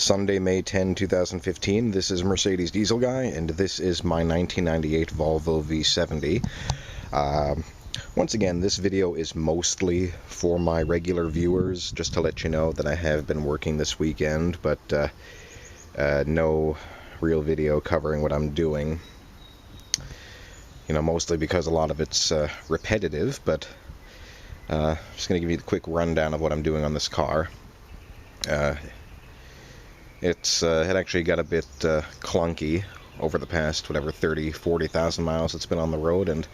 Sunday, May 10, 2015. This is Mercedes Diesel Guy, and this is my 1998 Volvo V70. Once again, this video is mostly for my regular viewers, just to let you know that I have been working this weekend, but no real video covering what I'm doing. You know, mostly because a lot of it's repetitive, but just going to give you the quick rundown of what I'm doing on this car. It actually got a bit clunky over the past, 40,000 miles it's been on the road, and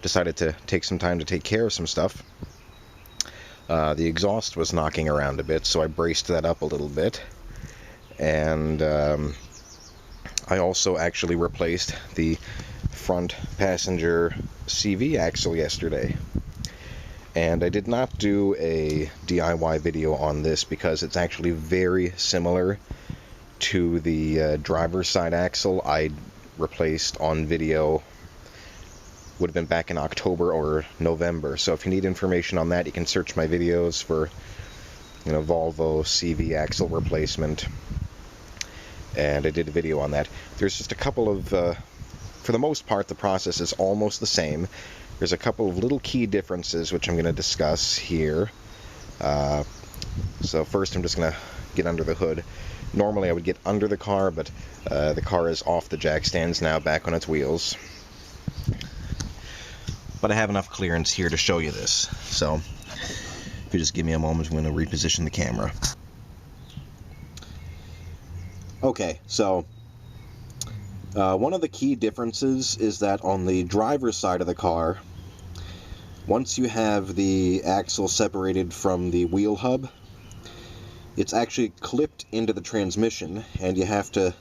decided to take some time to take care of some stuff. The exhaust was knocking around a bit, so I braced that up a little bit. And I also actually replaced the front passenger CV axle yesterday. And I did not do a DIY video on this because it's actually very similar to the driver's side axle I replaced on video. Would have been back in October or November. So if you need information on that, you can search my videos for, Volvo CV axle replacement. And I did a video on that. There's just a couple of, for the most part, the process is almost the same. There's a couple of little key differences which I'm going to discuss here. So first I'm just going to get under the hood. Normally I would get under the car, but the car is off the jack stands now, back on its wheels. But I have enough clearance here to show you this. So if you just give me a moment, I'm going to reposition the camera. Okay, so one of the key differences is that on the driver's side of the car, once you have the axle separated from the wheel hub, it's actually clipped into the transmission, and you have to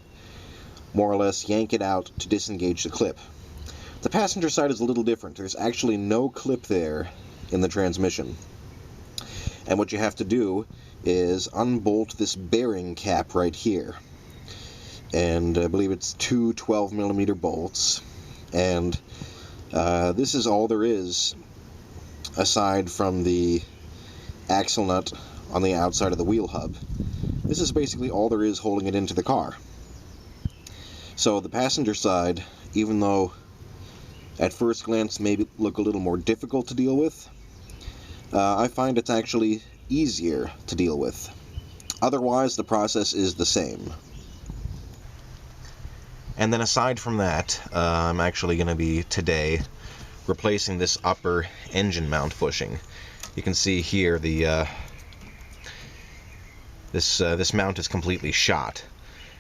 more or less yank it out to disengage the clip. The passenger side is a little different. There's actually no clip there in the transmission. And what you have to do is unbolt this bearing cap right here. And I believe it's two 12mm bolts. And this is all there is aside from the axle nut on the outside of the wheel hub. This is basically all there is holding it into the car. So the passenger side, even though at first glance maybe look a little more difficult to deal with, I find it's actually easier to deal with. Otherwise, the process is the same. And then aside from that, I'm actually going to be today replacing this upper engine mount bushing. You can see here the this mount is completely shot,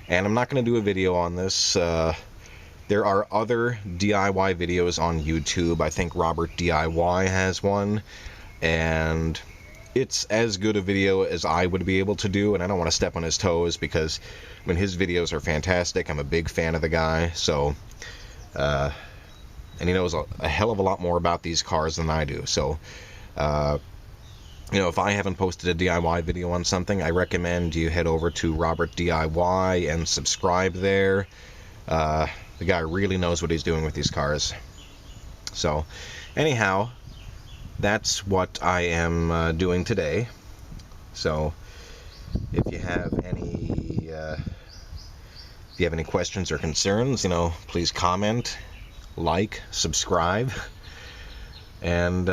and I'm not going to do a video on this. There are other DIY videos on YouTube. I think Robert DIY has one, and it's as good a video as I would be able to do, and I don't want to step on his toes because, I mean, his videos are fantastic. I'm a big fan of the guy, so and he knows a hell of a lot more about these cars than I do. So if I haven't posted a DIY video on something, I recommend you head over to Robert DIY and subscribe there. The guy really knows what he's doing with these cars. So anyhow, that's what I am doing today. So if you have any questions or concerns, please comment, like, subscribe, and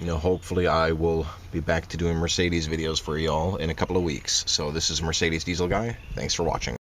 hopefully I will be back to doing Mercedes videos for y'all in a couple of weeks. So this is Mercedes Diesel Guy. Thanks for watching.